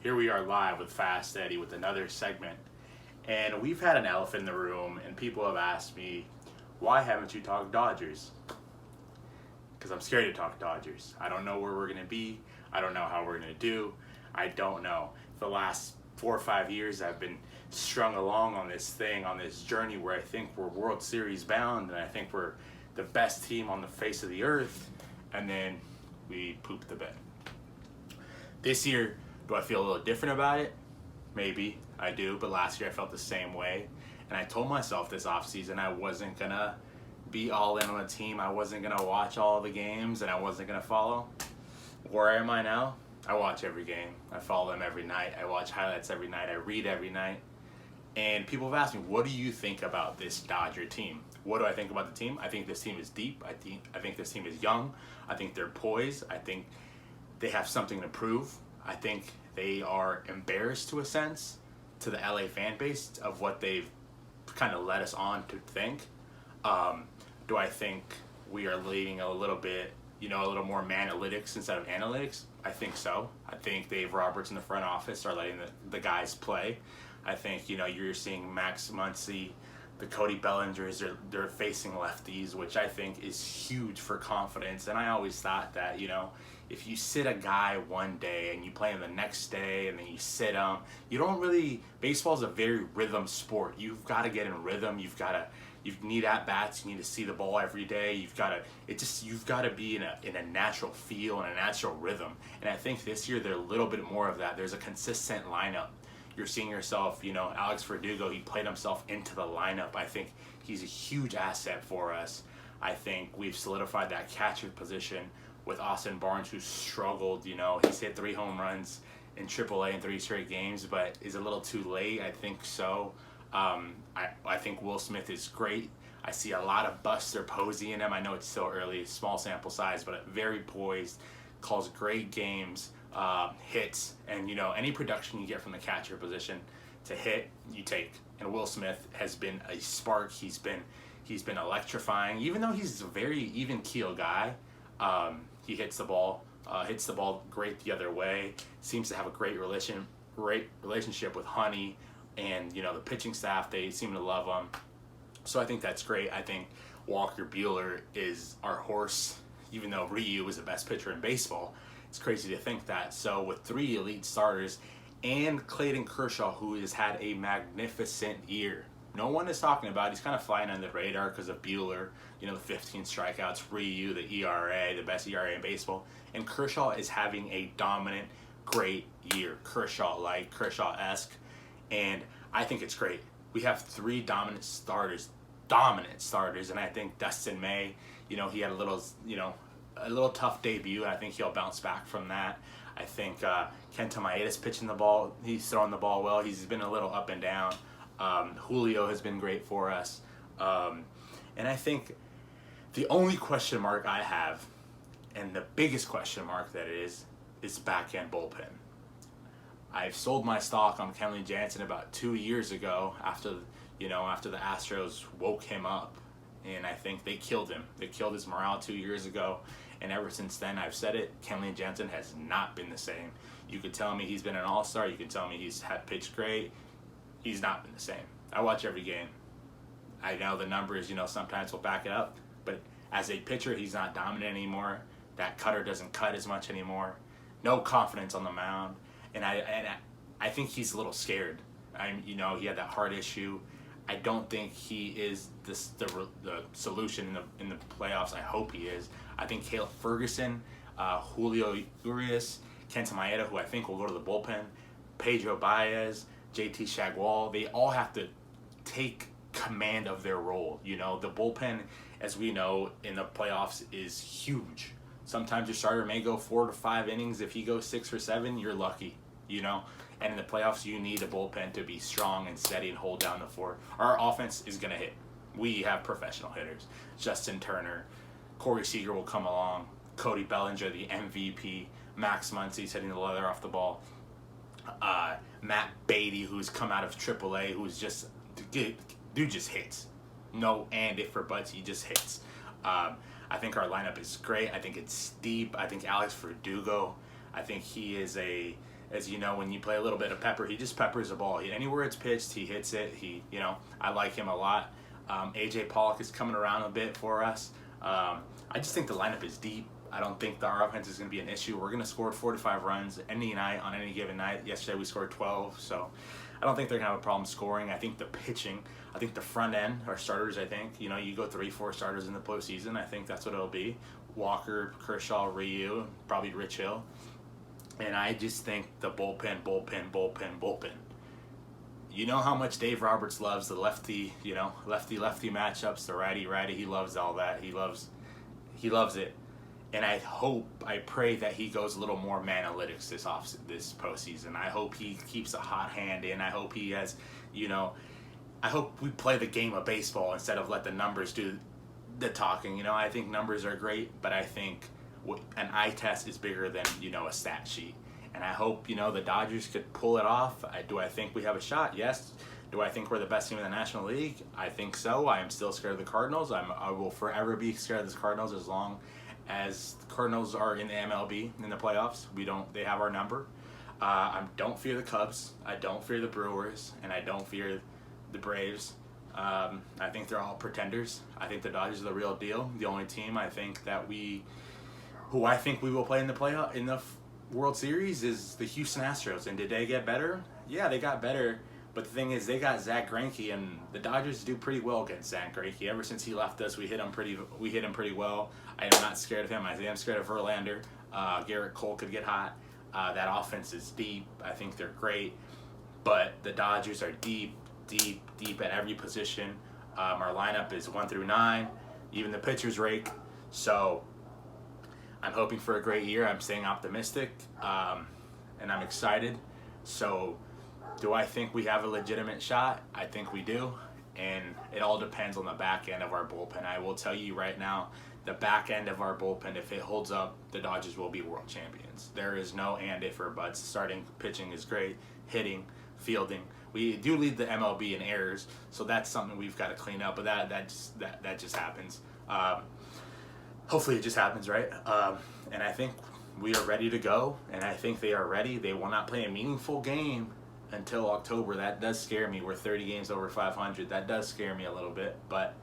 Here we are live with Fast Eddie with another segment. And we've had an elephant in the room, and people have asked me, why haven't you talked Dodgers? Because I'm scared to talk Dodgers. I don't know where we're going to be. I don't know how we're going to do. I don't know. For the last 4 or 5 years, I've been strung along on this thing, on this journey where I think we're World Series bound, and I think we're the best team on the face of the earth, and then we poop the bed. This year, do I feel a little different about it? Maybe I do, but last year I felt the same way. And I told myself this offseason I wasn't going to be all in on a team. I wasn't going to watch all the games, and I wasn't going to follow. Where am I now? I watch every game. I follow them every night. I watch highlights every night. I read every night. And people have asked me, what do you think about this Dodger team? What do I think about the team? I think this team is deep. I think this team is young. I think they're poised. I think they have something to prove. I think they are embarrassed to a sense to the LA fan base of what they've kind of led us on to think. Do I think we are leading a little bit, a little more analytics instead of analytics? I think so. I think Dave Roberts in the front office are letting the guys play. I think, you're seeing Max Muncy, the Cody Bellingers, they're facing lefties, which I think is huge for confidence. And I always thought that, if you sit a guy one day and you play him the next day and then you sit him, you don't really, baseball is a very rhythm sport. You've got to get in rhythm. You need at-bats. You need to see the ball every day. You've got to be in a natural feel and a natural rhythm. And I think this year there's a little bit more of that. There's a consistent lineup. You're seeing yourself, Alex Verdugo, he played himself into the lineup. I think he's a huge asset for us. I think we've solidified that catcher position with Austin Barnes, who struggled. He's hit 3 home runs in AAA in 3 straight games, but is a little too late. I think so. I think Will Smith is great. I see a lot of Buster Posey in him. I know it's still early, small sample size, but very poised, calls great games, hits, and any production you get from the catcher position to hit, you take. And Will Smith has been a spark. He's been electrifying, even though he's a very even keel guy. He hits the ball great the other way. Seems to have a great relationship with Honey, and the pitching staff, they seem to love him. So I think that's great. I think Walker Buehler is our horse, even though Ryu is the best pitcher in baseball. It's crazy to think that. So with 3 elite starters and Clayton Kershaw, who has had a magnificent year. No one is talking about. He's kind of flying under the radar because of Buehler, the 15 strikeouts, Ryu, the ERA, the best ERA in baseball. And Kershaw is having a dominant, great year. Kershaw-like, Kershaw-esque. And I think it's great. We have 3 dominant starters, and I think Dustin May, he had a little tough debut, and I think he'll bounce back from that. I think Kenta Maeda's pitching the ball. He's throwing the ball well. He's been a little up and down. Julio has been great for us. And I think the only question mark I have, and the biggest question mark that is back-end bullpen. I've sold my stock on Kenley Jansen about 2 years ago after the Astros woke him up. And I think they killed him. They killed his morale 2 years ago. And ever since then, I've said it, Kenley Jansen has not been the same. You could tell me he's been an all-star. You could tell me he's had pitched great. He's not been the same. I watch every game. I know the numbers, sometimes will back it up. But as a pitcher, he's not dominant anymore. That cutter doesn't cut as much anymore. No confidence on the mound. And I think he's a little scared. He had that heart issue. I don't think he is the solution in the playoffs. I hope he is. I think Caleb Ferguson, Julio Urias, Kenta Maeda, who I think will go to the bullpen, Pedro Baez, JT Shagwal, they all have to take command of their role. The bullpen, as we know, in the playoffs is huge. Sometimes your starter may go 4 to 5 innings. If he goes 6 or 7, you're lucky, And in the playoffs, you need a bullpen to be strong and steady and hold down the fort. Our offense is going to hit. We have professional hitters. Justin Turner, Corey Seager will come along, Cody Bellinger, the MVP, Max Muncy's hitting the leather off the ball, Matt Beatty, who's come out of AAA, who's just, dude just hits. No and if or buts, he just hits. I think our lineup is great. I think it's deep. I think Alex Verdugo, I think he is As you know, when you play a little bit of pepper, he just peppers the ball. Anywhere it's pitched, he hits it. I like him a lot. AJ Pollock is coming around a bit for us. I just think the lineup is deep. I don't think our offense is going to be an issue. We're going to score 4 to 5 runs any night on any given night. Yesterday we scored 12, so I don't think they're going to have a problem scoring. I think the pitching, I think the front end, our starters, I think, you go 3-4 starters in the postseason. I think that's what it'll be. Walker, Kershaw, Ryu, probably Rich Hill. And I just think the bullpen. You know how much Dave Roberts loves the lefty matchups, the righty. He loves all that. He loves it. And I pray that he goes a little more analytics this postseason. I hope he keeps a hot hand in. I hope he has, I hope we play the game of baseball instead of let the numbers do the talking. I think numbers are great, but I think an eye test is bigger than, a stat sheet. And I hope, the Dodgers could pull it off. Do I think we have a shot? Yes. Do I think we're the best team in the National League? I think so. I am still scared of the Cardinals. I will forever be scared of the Cardinals as long as the Cardinals are in the MLB in the playoffs. They have our number. I don't fear the Cubs. I don't fear the Brewers, and I don't fear the Braves. I think they're all pretenders. I think the Dodgers are the real deal. The only team I think who I think we will play in the World Series is the Houston Astros. And did they get better? Yeah, they got better. But the thing is, they got Zach Greinke, and the Dodgers do pretty well against Zach Greinke. Ever since he left us, we hit him pretty well. I am not scared of him. I am scared of Verlander. Garrett Cole could get hot. That offense is deep. I think they're great. But the Dodgers are deep at every position. Our lineup is 1 through 9. Even the pitchers rake. So I'm hoping for a great year. I'm staying optimistic, and I'm excited. So do I think we have a legitimate shot? I think we do, and it all depends on the back end of our bullpen. I will tell you right now, the back end of our bullpen, if it holds up, the Dodgers will be world champions. There is no and if or buts. Starting pitching is great, hitting, fielding. We do lead the MLB in errors, so that's something we've got to clean up. But that just happens. Hopefully, it just happens, right? And I think we are ready to go, and I think they are ready. They will not play a meaningful game until October. That does scare me. We're 30 games over 500. That does scare me a little bit, but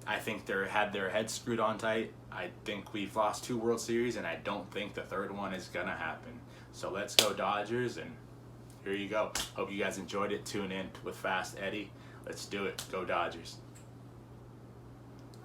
I think they had their heads screwed on tight. I think we've lost 2 World Series, and I don't think the third one is going to happen. So let's go Dodgers, and here you go. Hope you guys enjoyed it. Tune in with Fast Eddie. Let's do it. Go Dodgers.